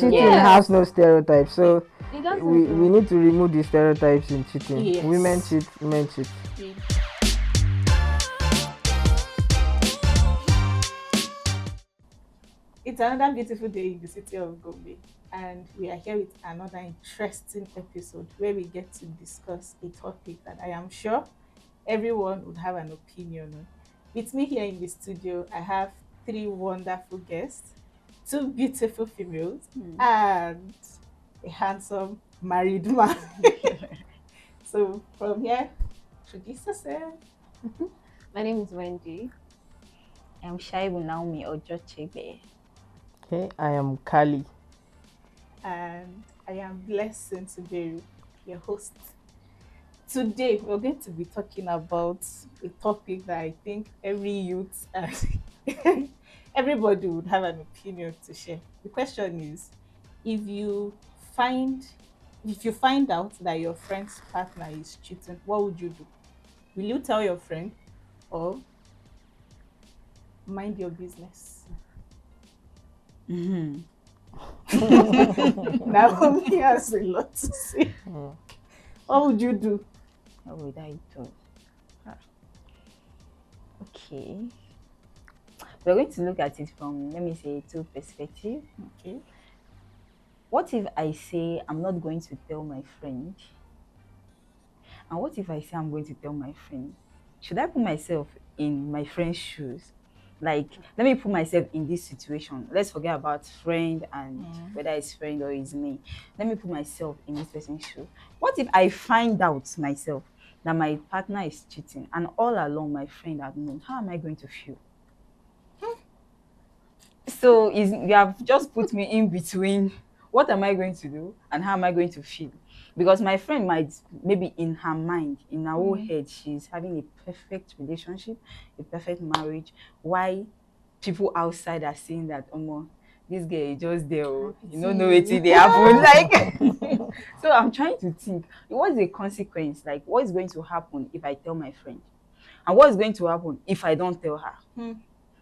Cheating has no stereotypes, so It doesn't. we need to remove the stereotypes in cheating. Yes. Women cheat, men cheat. It's another beautiful day in the city of Gombe, and we are here with another interesting episode where we get to discuss a topic that I am sure everyone would have an opinion on. With me here in the studio, I have three wonderful guests, two beautiful females, and a handsome married man. So from here, introduce yourself. My name is Wendy. I'm Shaibu Naomi Ojochebe. Okay, I am Kali. And I am Blessing Suberu, your host. Today, we're going to be talking about a topic that I think every youth and everybody would have an opinion to share. The question is, if you find out that your friend's partner is cheating, what would you do? Will you tell your friend or mind your business? Mm-hmm. Naomi has a lot to say. What would you do? What would I do? Okay. We're going to look at it from, let me say, two perspectives. Okay. What if I say I'm not going to tell my friend? And what if I say I'm going to tell my friend? Should I put myself in my friend's shoes? Like, let me put myself in this situation. Let's forget about friend and whether it's friend or it's me. Let me put myself in this person's shoe. What if I find out myself that my partner is cheating and all along my friend had known? How am I going to feel? So you have just put me in between. What am I going to do and how am I going to feel? Because my friend might, maybe in her mind, in her whole head, she's having a perfect relationship, a perfect marriage. Why people outside are saying that, this girl is just there, you don't know what they happen. Like, so I'm trying to think, what's the consequence? Like, what is going to happen if I tell my friend? And what is going to happen if I don't tell her?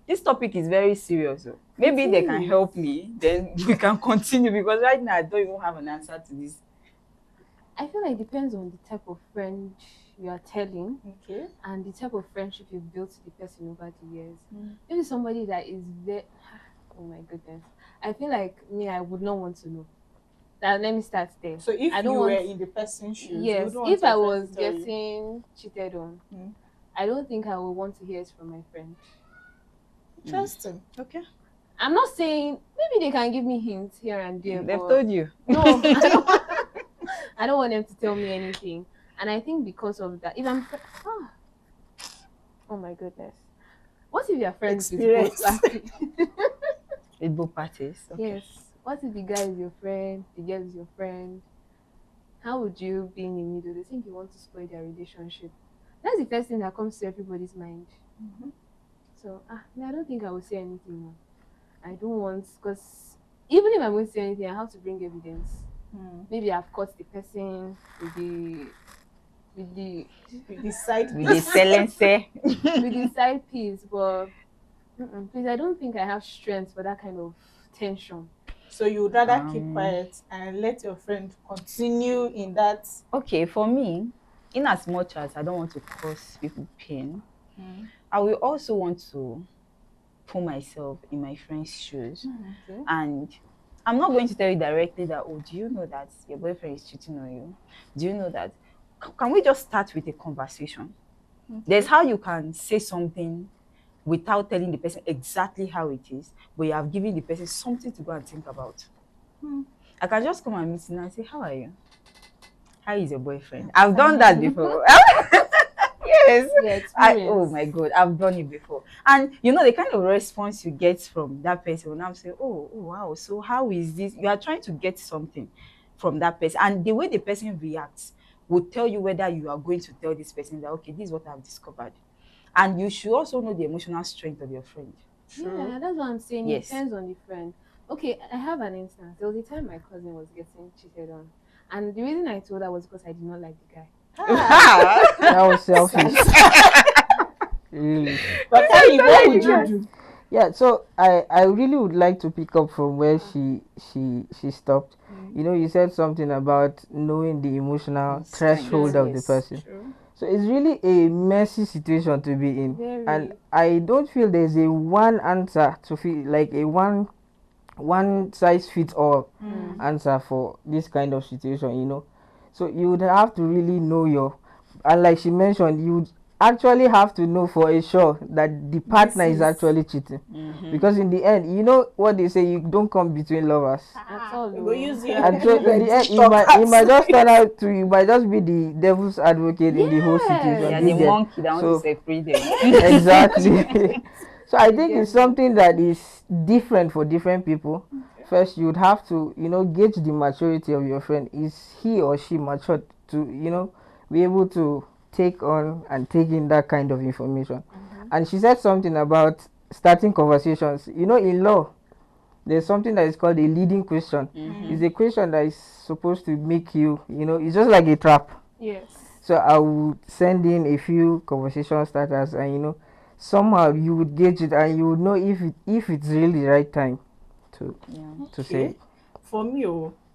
This topic is very serious. So maybe they can help me, then we can continue, because right now I don't even have an answer to this. I feel like it depends on the type of friend you are telling, and the type of friendship you've built with the person over the years. Maybe somebody that is very, oh my goodness, I feel like I would not want to know. Let me start there. So if you were in the person's shoes, yes, if I was getting cheated on, I don't think I would want to hear it from my friend. Interesting. Okay. I'm not saying, maybe they can give me hints here and there. They've told you. No, I don't want them to tell me anything. And I think because of that, if I'm oh my goodness, what if you're friends with both parties? With both parties? Okay. Yes. What if the guy is your friend, the girl is your friend? How would you be in the middle? They think you want to spoil their relationship. That's the first thing that comes to everybody's mind. So I don't think I will say anything more. I don't want, because even if I'm going to say anything, I have to bring evidence. Maybe I've caught the person with the side with the silencer. with the side piece, but please, I don't think I have strength for that kind of tension. So you would rather keep quiet and let your friend continue in that? Okay, for me, in as much as I don't want to cause people pain, I will also want to put myself in my friend's shoes. And I'm not going to tell you directly that, do you know that your boyfriend is cheating on you? Do you know that? Can we just start with a conversation? There's how you can say something without telling the person exactly how it is, but you have given the person something to go and think about. I can just come and meet you and say, how are you? How is your boyfriend? I've done that before. Yes. Oh my God, I've done it before. And the kind of response you get from that person when I'm saying, oh wow, so how is this? You are trying to get something from that person. And the way the person reacts will tell you whether you are going to tell this person that, okay, this is what I've discovered. And you should also know the emotional strength of your friend. Yeah, that's what I'm saying. Yes. It depends on the friend. Okay, I have an instance. There was a time my cousin was getting cheated on. And the reason I told her was because I did not like the guy. That was selfish. Really. But tell me, what would you do? Yeah, so I really would like to pick up from where she stopped. Mm. You know, you said something about knowing the emotional Strength, threshold of the yes. person. True. So it's really a messy situation to be in, and Very. I don't feel there's a one answer to feel like a one size fits all Mm. answer for this kind of situation. You know, so you would have to really know your, and like she mentioned, you would actually have to know for a sure that the This partner is is actually cheating, Mm-hmm. because in the end, you know what they say, you don't come between lovers. At all. we go use you And and so in the end, it might just turn out to, you might just be the devil's advocate in the whole situation. Yes. Yeah, Do the you get? monkey that wants to So separate them. exactly. So I You think get it's me. something that is different for different people. Okay. First, you'd have to, gauge the maturity of your friend. Is he or she matured to, be able to take on and take in that kind of information? Mm-hmm. And she said something about starting conversations. You know, in law, there's something that is called a leading question. Mm-hmm. It's a question that is supposed to make you, it's just like a trap. Yes. So I would send in a few conversation starters, and somehow you would gauge it, and you would know if it's really the right time to Yeah. say Okay. it. For me,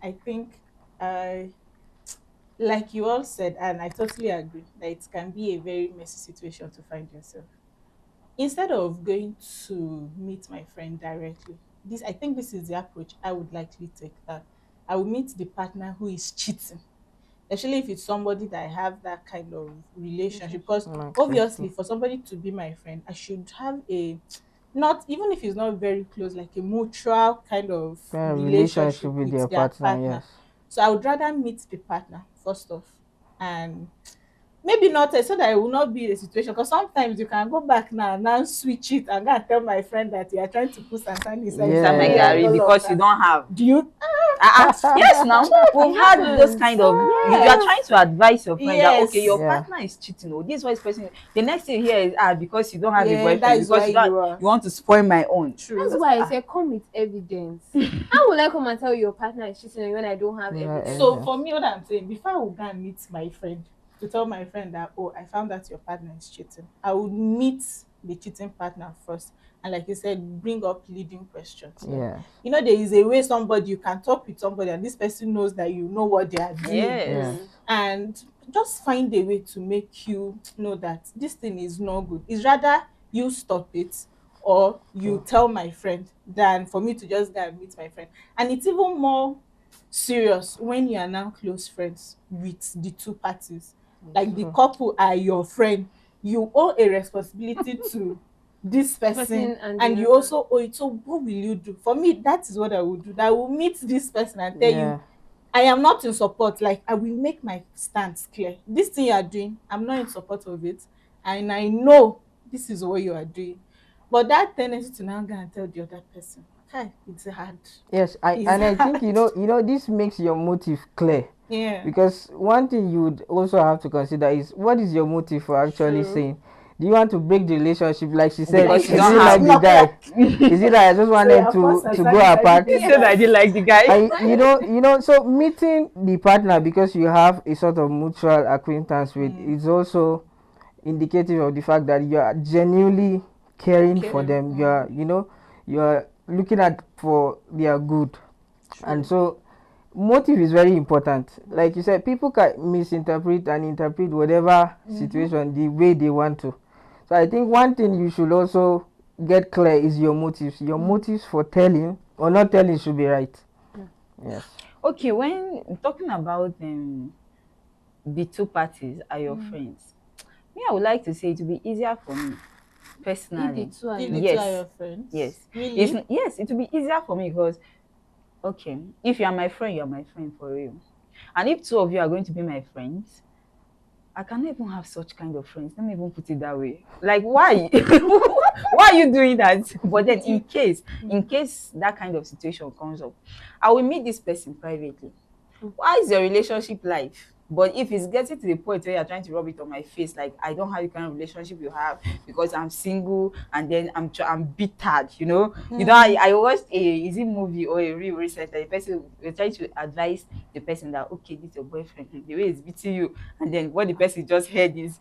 I think I like you all said, and I totally agree that it can be a very messy situation to find yourself. Instead of going to meet my friend directly, this I think this is the approach I would likely take. That I will meet the partner who is cheating, especially if it's somebody that I have that kind of relationship. Relationship. Because Access obviously, to. for somebody to be my friend, I should have a not even if it's not very close, like a mutual kind of Relationship relationship with with their their partner, partner. yes. So I would rather meet the partner first off, and maybe not so that I will not be in a situation, because sometimes you can go back now switch it and go and tell my friend that you are trying to put Sansan inside Inside my garri and Yeah. garri all of because you that. don't have. Do you? Yes, now we've It had those happens. kind of. You are Yes, trying to advise your friend that okay, yes. your Yeah. partner is cheating. Oh, this is what this person. The next thing here is because you don't have a Yeah, that boyfriend is why because you are you want to spoil my own. true. That's why I say come with evidence. How will I come and tell you your partner is cheating on you when I don't have Yeah, evidence? So evidence. for me, what I'm saying, before I will go and meet my friend to tell my friend that, oh, I found out your partner is cheating, I would meet the cheating partner first. And like you said, bring up leading questions. Like, Yes. there is a way somebody you can talk with somebody and this person knows that you know what they are doing. Yes. Yes. Mm. And just find a way to make you know that this thing is not good. It's rather you stop it or you True. tell my friend than for me to just go and meet my friend. And it's even more serious when you are now close friends with the two parties. Like the True. couple are your friend. You owe a responsibility to this The person person and the and you other. also owe it. So what will you do? For me, that is what I would do. That I will meet this person and tell you Yeah. I am not in support. Like I will make my stance clear. This thing you are doing, I'm not in support of it. And I know this is what you are doing. But that tendency to now go and tell the other person, okay, it's hard. Yes, I It's and I think hard. this makes your motive clear, Yeah. because one thing you would also have to consider is what is your motive for actually True. saying. Do you want to break the relationship, like she said? Like Because you you Is don't it said, like have. the not guy? like Is it that I just so wanted your first to answer go is I apart? He didn't said I like. didn't like the guy. I so meeting the partner because you have a sort of mutual acquaintance with Mm, is also indicative of the fact that you are genuinely caring for caring. them. You are, Mm, you are looking at for their good. And true. so motive is very important. Like you said, people can misinterpret and interpret whatever Mm-hmm. situation the way they want to. So I think one thing you should also get clear is your motives. Your Mm, motives for telling or not telling should be right. Mm. Yes. Okay, when talking about the two parties are your mm. friends, me I would like to say it will be easier for me If the personally. two are If your the two are Yes, your friends, yes, really? yes, it will be easier for me because okay, if you are my friend, you are my friend for real. And if two of you are going to be my friends, I cannot even have such kind of friends. Let me even put it that way. Like, why? Why are you doing that? But then, Do you- in mm, case that kind of situation comes up, I will meet this person privately. Mm. Why is your relationship life? But if it's getting to the point where you're trying to rub it on my face, like I don't have the kind of relationship you have because I'm single and then I'm bittered, You know, mm, I watched is it movie or a real recently. The person was trying to advise the person that okay, this is your boyfriend, the way he's beating you, and then what the person just heard is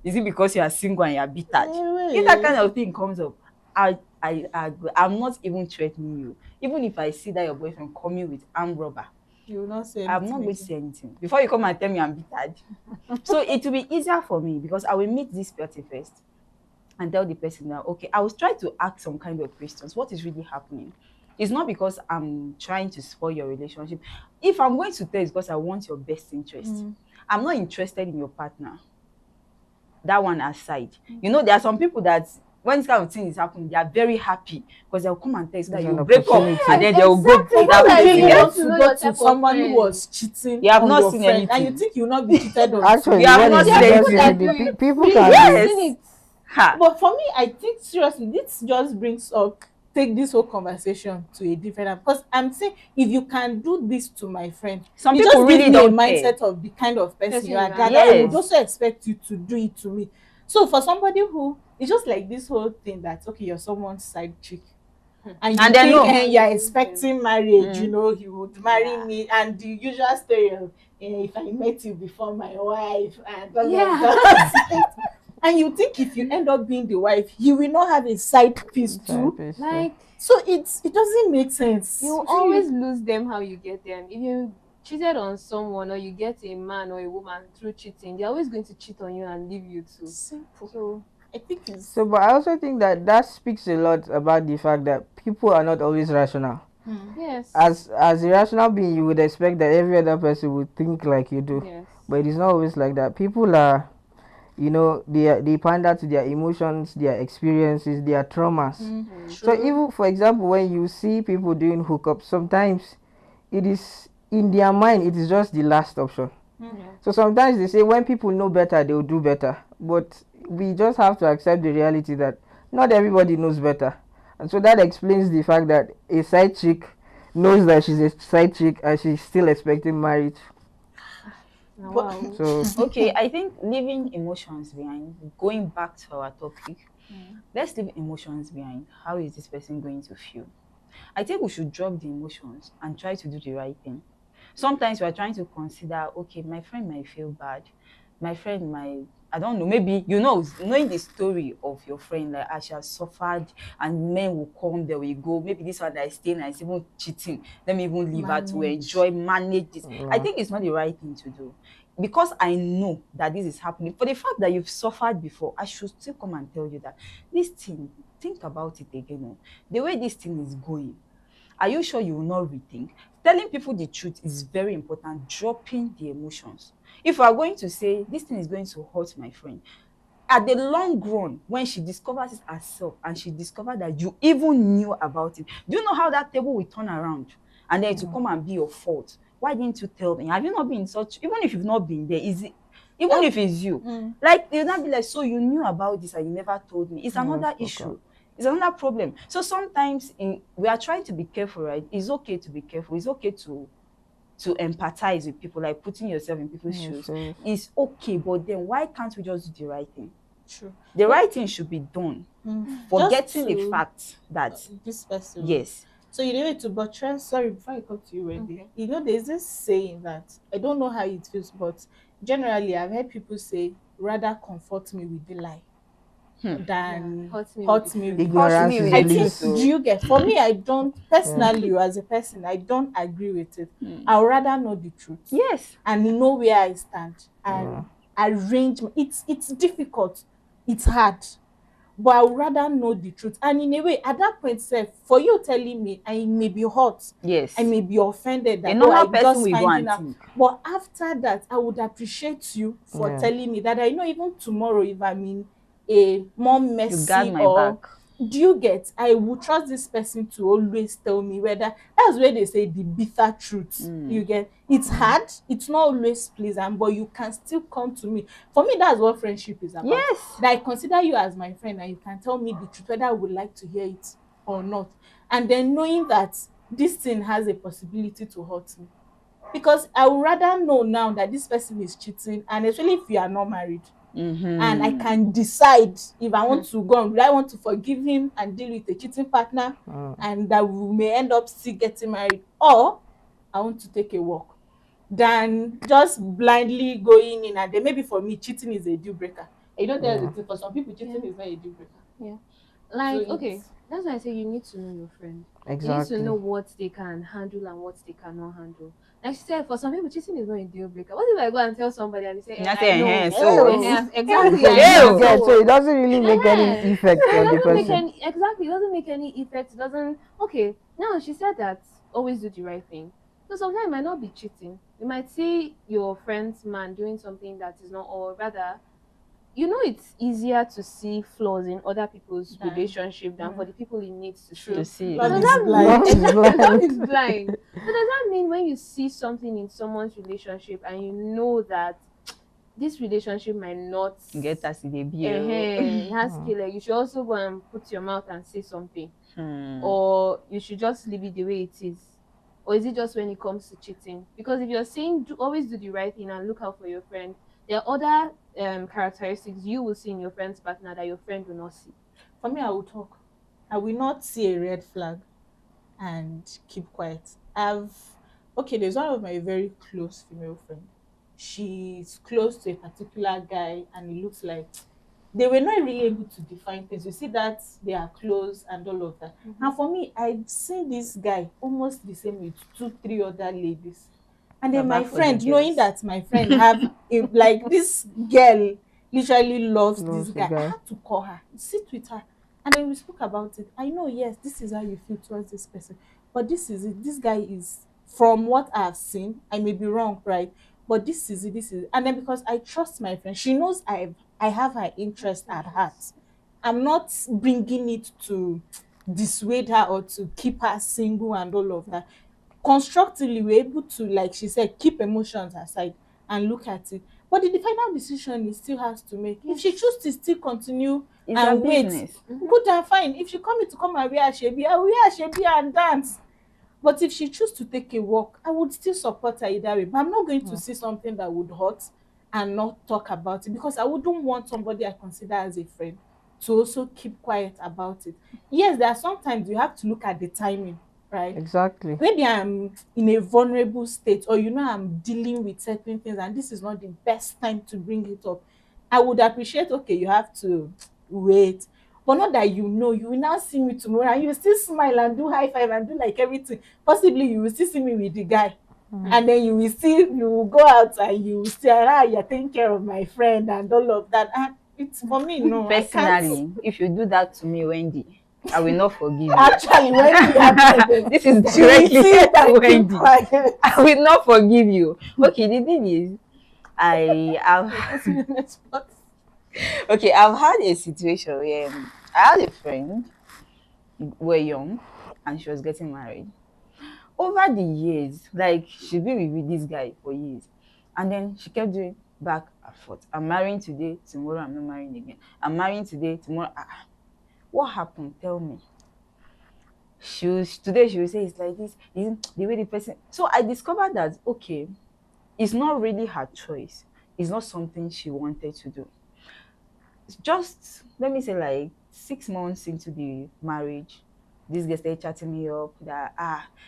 is it because you are single and you are bittered? If that eh, kind of thing comes up, I I'm not even threatening you. Even if I see that your boyfriend coming with armed robber, You will not say I'm not anything going to again. say anything. Before you come and tell me I'm bitter. So it will be easier for me because I will meet this person first and tell the person that, okay, I will try to ask some kind of questions. What is really happening? It's not because I'm trying to spoil your relationship. If I'm going to tell, it's because I want your best interest. I'm not interested in your partner. That one aside. You know, there are some people that when this kind of thing is happening, they are very happy because they'll come and tell you so that It's you an break up and opportunity. then they'll go Exactly. to But that why That's would why I you place. really even Yes. want want to to know go your to type of someone who friend. was cheating You have on not your seen friend and you anything. think you will not be cheated on too? Actually, You have what not is There the are seen best people way? that anything. do it. People Really, can I've be. seen Yes. it. Ha. But for me, I think seriously, this just brings up take this whole conversation to a different because I'm saying if you can do this to my friend, Some it people just gives really me a don't care. mindset of the kind of person you Person are you are. that I would Yes. also expect you to do it to me. So for somebody who it's just like this whole thing that okay, you're someone's side chick and you And they think know. you're Losing them. expecting marriage, Mm. he would marry Yeah. me and the usual story of if I met you before my wife and all of Yeah. that. And you think if you end up being the wife, you will not have a side piece Side too. piece, yeah. Like So it doesn't make sense. you always lose them how you get them. If you cheated on someone or you get a man or a woman through cheating, they're always going to cheat on you and leave you too. Simple. So I think it's So, but I also think that that speaks a lot about the fact that people are not always rational. yes. As a rational being, you would expect that every other person would think like you do, Yes. but it is not always like that. People are, they pander to their emotions, their experiences, their traumas. Mm. So true. even for example, when you see people doing hookups, sometimes it is in their mind, it is just the last option. Yeah. So sometimes they say when people know better, they will do better. But we just have to accept the reality that not everybody knows better. And so that explains the fact that a side chick knows that she's a side chick and she's still expecting marriage. Now, But wow. So Okay, I think leaving emotions behind, going back to our topic, let's leave emotions behind. How is this person going to feel? I think we should drop the emotions and try to do the right thing. Sometimes we are trying to consider, okay, my friend might feel bad. My friend might, I don't know, maybe, knowing the story of your friend, like, she has suffered and men will come, they will go. Maybe this one that is staying and is even cheating. Let me even leave her to manage. enjoy, manage this. I think it's not the right thing to do. Because I know that this is happening. For the fact that you've suffered before, I should still come and tell you that this thing, think about it again. Oh. The way this thing is going, are you sure you will not rethink? Telling people the truth is very important, dropping the emotions. If you are going to say, this thing is going to hurt my friend, at the long run, when she discovers it herself and she discovers that you even knew about it, do you know how that table will turn around? And then it will come and be your fault. Why didn't you tell me? Have you not been in such, even if you've not been there, is it, even Oh, if it's you, like you'll not be like, so you knew about this and you never told me. It's I another spoke issue. up. It's another problem. So sometimes we are trying to be careful, right? It's okay to be careful. It's okay to empathize with people, like putting yourself in people's shoes. So It's okay, but then why can't we just do the right thing? true. The But right thing should be done, just forgetting the to fact that this person. yes, So you need to buttress. Sorry, before I come to you, Wendy. Okay. There's this saying that I don't know how it feels, but generally I've heard people say, "Rather comfort me with the lie Yeah. than Hurt me with the hurt me truth. with the hurt truth." ignorance me with is I the think, truth. bliss. do So you get? For me, I don't Yeah. personally, or as a person, I don't agree with it. I would rather know the truth yes, and know where I stand Yeah. and arrange. It's difficult. It's hard. But I would rather know the truth. And in a way, at that point, sef, for you telling me, I may be hurt, I yes. may be offended A that, oh, normal I person just will go finding and out. think, But after that, I would appreciate you for Yeah. telling me that I know even tomorrow, if I'm in a more you guard messy my back. or do you get, I will trust this person to always tell me whether that's where they say the bitter truth. You get it's hard, it's not always pleasant, but you can still come to me. For me, that's what friendship is about. Yes, That I consider you as my friend and you can tell me the truth, whether I would like to hear it or not. And then knowing that this thing has a possibility to hurt me. Because I would rather know now that this person is cheating, and especially if you are not married, and I can decide if I want to go on, do I want to forgive him and deal with a cheating partner and that we may end up still getting married, or I want to take a walk than just blindly going in. And then maybe for me cheating is a deal breaker. You know, there's a Yeah. thing for some people, cheating Yeah. is not a deal breaker. Yeah. Like, So okay, it's that's why I say you need to know your friend. You need to Exactly. know what they can handle and what they cannot handle. Like she said, for some people, cheating is not a deal breaker. What if I go and tell somebody and they say, And I I say, know, so Ew. exactly, So I you know. ew. get, so So, it doesn't really make any effect so it on the doesn't make person. any, exactly, it doesn't make any effect. It doesn't, okay, now she said that always do the right thing. So sometimes it might not be cheating. You might see your friend's man doing something that is not, or rather, it's easier to see flaws in other people's Than- relationship than for the people it needs to To see. True. see So Love does is that it. mean blind. Love is exactly love blind. is blind? So does that mean when you see something in someone's relationship and you know that this relationship might not Get us the bill. has killer, you should also go and put your mouth and say something, Hmm. or you should just leave it the way it is? Or is it just when it comes to cheating? Because if you're saying always do the right thing and look out for your friend, there are other characteristics you will see in your friend's partner that your friend will not see. For me, I will talk. I will not see a red flag and keep quiet. Okay, there's one of my very close female friend. She's close to a particular guy, and it looks like they were not really able to define things. You see that they are close and all of that. Mm-hmm. And for me, I've seen this guy almost the same with two, three other ladies. And then Baba my for the friend, knowing girls. that my friend like this girl literally loves this Loves the guy, I guy. had to call her, sit with her, and then we spoke about it. I know, yes, this is how you feel towards this person, but this is it. This guy is, from what I've seen, I may be wrong, right? But this is it, this is it. And then because I trust my friend, she knows I have her interest at heart. I'm not bringing it to dissuade her or to keep her single and all of that. Constructively, we're able to, like she said, keep emotions aside and look at it. But the final decision he still has to make. If she chooses to still continue It's a and wait, business. good and fine. If she come in to come and wear shebi, I will wear shebi and dance. But if she choose to take a walk, I would still support her either way. But I'm not going to see something that would hurt and not talk about it, because I wouldn't want somebody I consider as a friend to also keep quiet about it. Yes, there are sometimes you have to look at the timing, right? Exactly. Maybe I'm in a vulnerable state, or I'm dealing with certain things and this is not the best time to bring it up. I would appreciate, okay, you have to wait, but not that you will now see me tomorrow and you will still smile and do high five and do like everything. Possibly you will still see me with the guy, and then you will go out and you will say, you're taking care of my friend and all of that. And it's, for me, no, I can't. Personally, if you do that to me, Wendy, I will not forgive you. Actually, when you happen, This is you will directly see it to and keep Wendy. quiet. I will not forgive you. Okay, the thing is, I have okay, I've had a situation where I had a friend, we're young, and she was getting married. Over the years, like she's been with this guy for years, and then she kept doing back and forth. I'm marrying today, tomorrow I'm not marrying again. I'm marrying today, tomorrow. What happened? Tell me. Today she will say it's like this, isn't the way the person. So I discovered that okay, it's not really her choice. It's not something she wanted to do. Just let me say like 6 months into the marriage, this girl started chatting me up that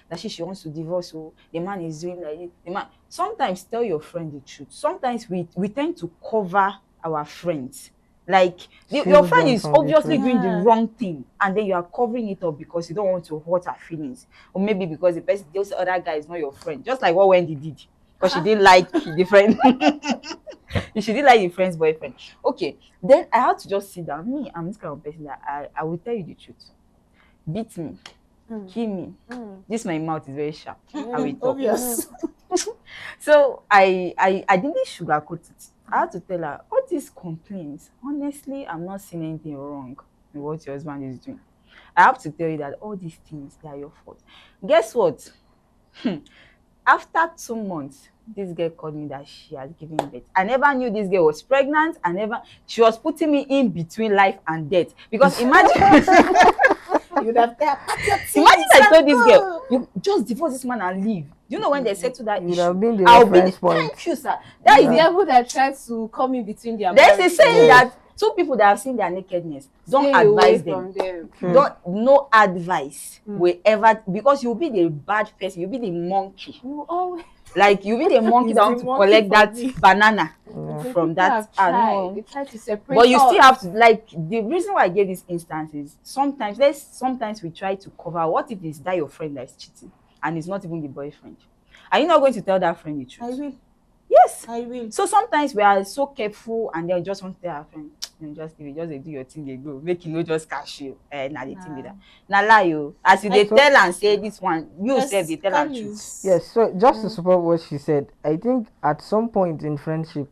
that she wants to divorce. So the man is doing like this. The man, sometimes tell your friend the truth. Sometimes we tend to cover our friends. Like your Shield friend them is from the obviously truth. doing the Yeah. wrong thing, and then you are covering it up because you don't want to hurt her feelings, or maybe because the person, those other guy is not your friend. Just like what Wendy did, because she didn't like the friend. She didn't like the friend's boyfriend. Okay, then I had to just sit down. Me, I'm this kind of person that I will tell you the truth. Beat me, kill me. This my mouth is very sharp. I will talk. Obvious. So I didn't sugarcoat it. I had to tell her all these complaints. Honestly, I'm not seeing anything wrong in what your husband is doing. I have to tell you that all these things, they are your fault. Guess what? After 2 months, this girl called me that she has given birth. I never knew this girl was pregnant. She was putting me in between life and death. Because imagine, You'd have to imagine I told this girl, you just divorce this man and leave. Do you know when they settle that You would issue? have been the I'll be reference point. thank you, sir. That is The the devil that tries to come in between their there's a marriage. saying that two people that have seen their nakedness, don't Stay away advise from them. them. Don't no advice will ever, because you'll be the bad person, you'll be the monkey. You always Like you'll be the monkey He's that the want to monkey collect for that me. banana. So from people have that. I tried. know. They try to separate But you still us. have to, like, the reason why I gave this instance is sometimes we try to cover. What if it's that your friend that is cheating and it's not even the boyfriend? Are you not going to tell that friend the I truth? will. Yes. I will. So sometimes we are so careful and then just want to tell our friend, just leave it, just dey do your thing, they go. Make you no just cash you. Nah, the thing be that. Now lie you. As you I they tell and say this one, you self they tell and Kali truth. is Yes, so just to support what she said, I think at some point in friendship,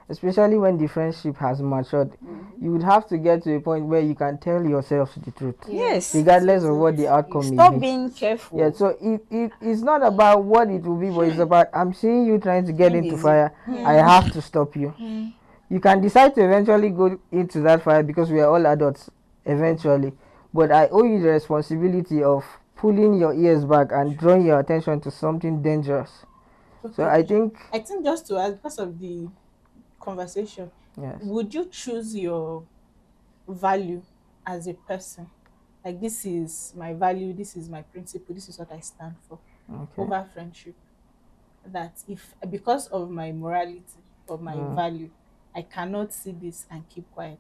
especially when the friendship has matured, you would have to get to a point where you can tell yourself the truth, Yes. regardless of what the outcome may Stop be. being careful. Yeah, so it's not about what it will be, but it's about I'm seeing you trying to get Being into busy. fire. I have to stop you. You can decide to eventually go into that fire because we are all adults eventually. But I owe you the responsibility of pulling your ears back and drawing your attention to something dangerous. So okay. I think I think just to ask, because of the conversation, yes. would you choose your value as a person? Like, this is my value, this is my principle, this is what I stand for, Okay. over friendship. That if because of my morality or my value, I cannot see this and keep quiet,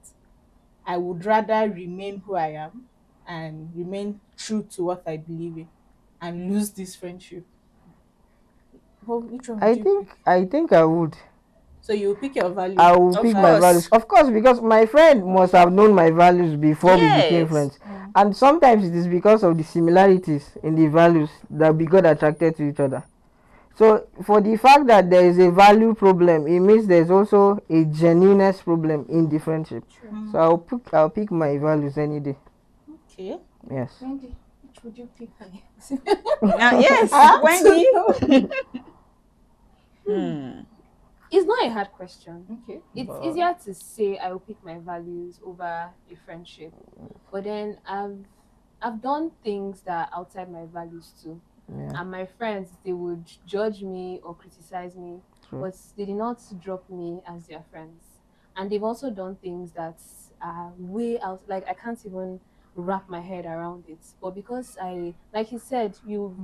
I would rather remain who I am and remain true to what I believe in and lose this friendship. Well, which one would you pick? I think I would. So you pick your value I will Of pick my course. values. Of course, because my friend must have known my values before we became Yes. friends. And sometimes it is because of the similarities in the values that we got attracted to each other. So for the fact that there is a value problem, it means there's also a genuineness problem in the friendship. So I'll pick my values any day. Okay. Yes. Wendy, which would you pick? Yes, Wendy. It's not a hard question. Okay. It's easier to say I will pick my values over a friendship, but then I've done things that are outside my values too. Yeah. And my friends, they would judge me or criticize me, but they did not drop me as their friends. And they've also done things that are way out, like I can't even wrap my head around it. But because like you said, you've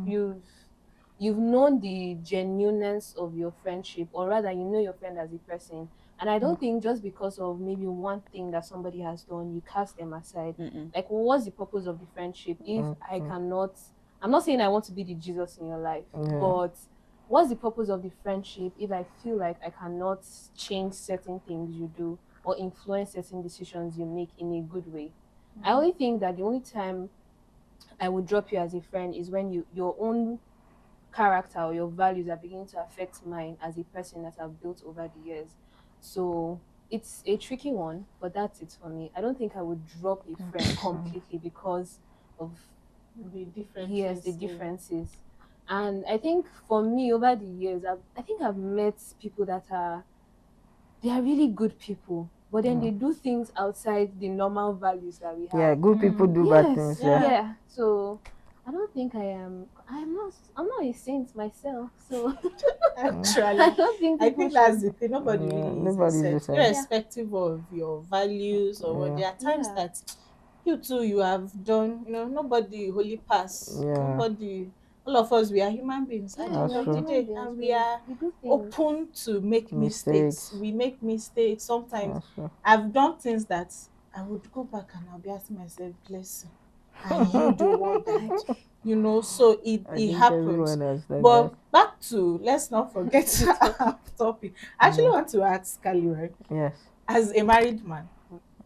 known the genuineness of your friendship, or rather you know your friend as a person. And I don't think just because of maybe one thing that somebody has done, you cast them aside. Like, what's the purpose of the friendship if I cannot, I'm not saying I want to be the Jesus in your life, but what's the purpose of the friendship if I feel like I cannot change certain things you do or influence certain decisions you make in a good way? I only think that the only time I would drop you as a friend is when your own character or your values are beginning to affect mine as a person that I've built over the years. So it's a tricky one, but that's it for me. I don't think I would drop a friend completely because of The difference. yes, the differences. And I think for me over the years, I think I've met people that they are really good people, but then they do things outside the normal values that we have. Yeah, good people do bad things. Yeah. Yeah. So I don't think I'm not a saint myself. So Actually, I don't think I people think that's the thing. Nobody Yeah, really nobody's is the a same. saint, irrespective of your values or what. Yeah. There are times Yeah. that you too you have done. Nobody holy pass. Yeah. Nobody. All of us, we are human beings at the Yeah, end That's of the true. day, and we are we do things. open to make mistakes. Mistakes. We make mistakes sometimes. That's true. I've done things that I would go back and I'll be asking myself, blessing, are you the one that so it I think happens. everyone has done But that. back to, let's not forget our topic. I actually want to ask Kali, right? Yes. As a married man,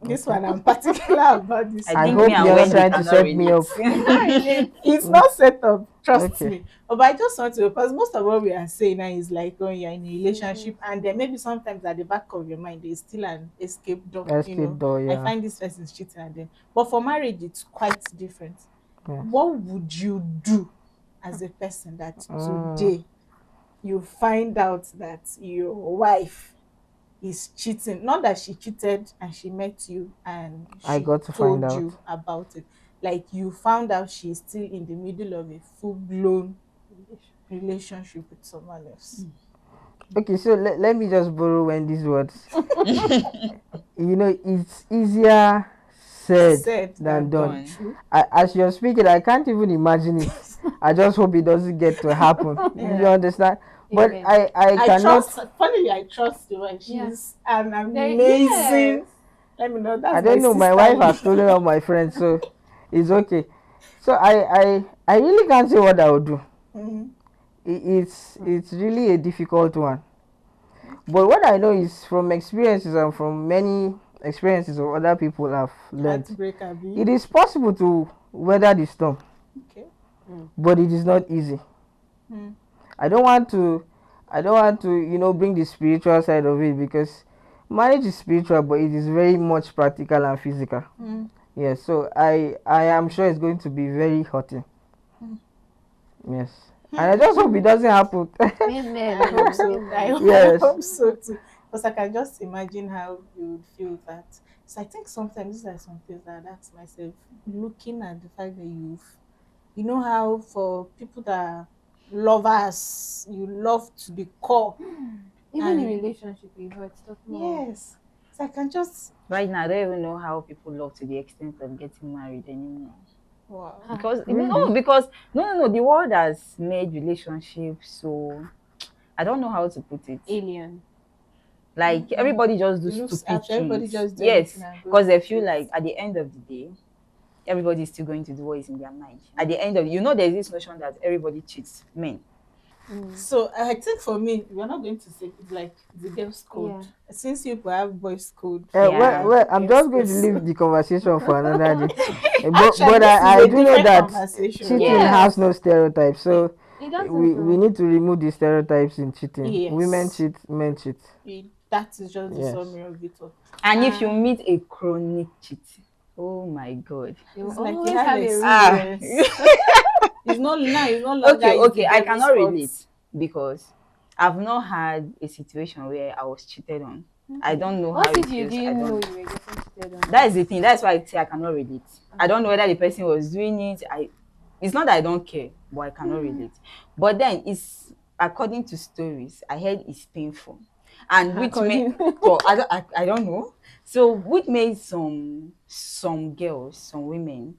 this one I'm particular about this. I I think hope me and you're not Wendy trying to cannot set me up. relate. It's not set up, trust Okay. me. But I just want to, because most of what we are saying now is like when you're in a relationship, and then maybe sometimes at the back of your mind there's still an escape door. Escape door, I yeah. find this person's cheating at them. But for marriage, it's quite different. Yes. What would you do as a person that today you find out that your wife is cheating? Not that she cheated and she met you and I she got to told find out. you about it. Like, you found out she's still in the middle of a full-blown relationship with someone else. Okay, so let me just borrow Wendy's words. It's easier said than done. True. As you're speaking, I can't even imagine it. I just hope it doesn't get to happen. You Yeah. understand? But Amen. I I cannot. trust. Finally, I trust you, and Yeah. she's an Yes. amazing. Let me know. I That's my don't know. My sister. wife has stolen all my friends, so it's okay. So I really can't say what I would do. Mm-hmm. It's really a difficult one. But what I know is from experiences and from many experiences of other people have learned, Heartbreak, Abby. it is possible to weather the storm, Okay. Mm. but it is not easy. Mm. I don't want to, bring the spiritual side of it because marriage is spiritual, but it is very much practical and physical. Mm. Yes, so I am sure it's going to be very hurting. Mm. Yes, and I just hope it doesn't happen. Amen. I hope so. Amen. I Yes. hope so too. Because I can just imagine how you would feel that. So I think sometimes these are some things that I ask myself, looking at the fact that you know how for people that are lovers, you love to the core. Even in And relationship, we hurt. Talk more. yes. So I can just Right now, I don't even know how people love to the extent of getting married anymore. wow. Ah, Because Really? because no, the world has made relationships so I don't know how to put it. alien. Like everybody just do It looks stupid after everybody things. just do anything Yes, and goes because they with feel it. like at the end of the day, everybody is still going to do what is in their mind. At the end of there's this notion that everybody cheats men. Mm. So I think for me, we're not going to say it's like the girls' code. Yeah. Since you people have boys' code, Yeah. I'm girls' just going code. to leave the conversation for another day. Actually, But this is I a do know different that conversation. cheating Yes. has no stereotypes. So It doesn't we know. need to remove the stereotypes in cheating. Women Yes. cheat, men cheat. That is just the Yes. summary of it all. And if you Uh, meet a chronic cheat, oh my god. They will it's like you always have have a reason. Ah. experience. It's no longer Okay, it's the okay, I devil's cannot fault. relate because I've not had a situation where I was cheated on. I Okay. don't know how What it if you feels. I didn't know don't. you were getting cheated on? That is the thing. That's why I say I cannot relate. I don't know whether the person was doing it. It's not that I don't care, but I cannot relate. But then it's according to stories, I heard it's painful. And which made According. for I don't know. So which made some girls, some women,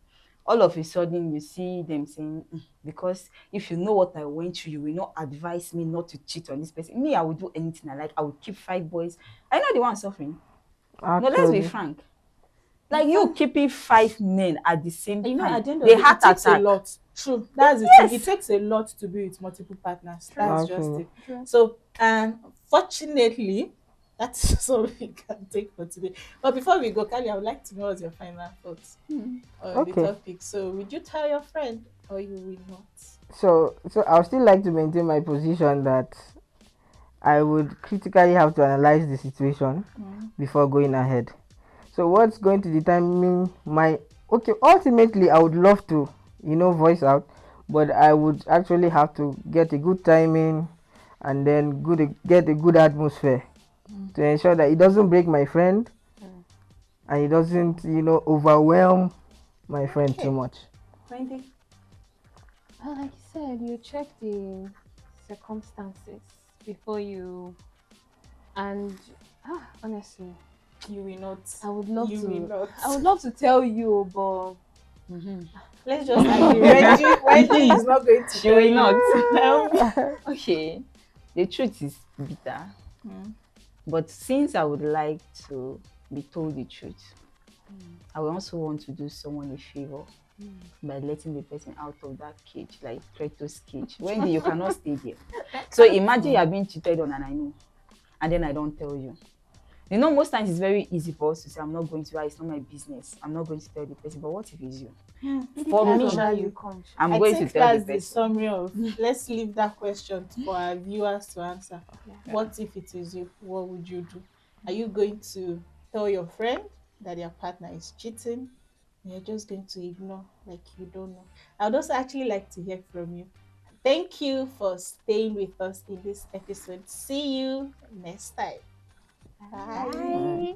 all of a sudden you see them saying, "Mm, because if you know what I went through, you will not advise me not to cheat on this person. Me, I would do anything I like. I would keep 5 boys. I know the one suffering. No, let's be Actually, frank. Like you keeping 5 men at the same You know, time, at the end of the the day, heart it takes a attack. lot. True. That's the thing. It Yes. takes a lot to be with multiple partners. True. That's just actually, it. True. So, and fortunately, that's just all we can take for today. But before we go, Kali, I would like to know what's your final thoughts on the okay. topic. So, would you tell your friend or you will not? So I would still like to maintain my position that I would critically have to analyze the situation Mm. before going ahead. So what's going to determine my okay? Ultimately, I would love to, voice out, but I would actually have to get a good timing and then get a good atmosphere to ensure that it doesn't break my friend Mm. and it doesn't, overwhelm my friend too Okay. much. Wendy? Well, like you said, you check the circumstances before you, and honestly, You will not. I would love You to. will not. I would love to tell you, but Let's just agree. Wendy is not going to She tell will you. not. Tell me. Okay. The truth is bitter. Mm. But since I would like to be told the truth, I will also want to do someone a favor by letting the person out of that cage, like Kreto's cage. Wendy, you cannot stay there. So imagine you are being cheated on and I know, and then I don't tell you. You know, most times it's very easy for us to say, I'm not going to, it's not my business. I'm not going to tell the person. But what if it's you? it For depends me, on how you come. I'm I going to think tell the that's the person. summary of let's leave that question for our viewers to answer. Yeah. What if it is you? What would you do? Are you going to tell your friend that your partner is cheating? You're just going to ignore like you don't know. I would also actually like to hear from you. Thank you for staying with us in this episode. See you next time. Bye. Uh, Bye.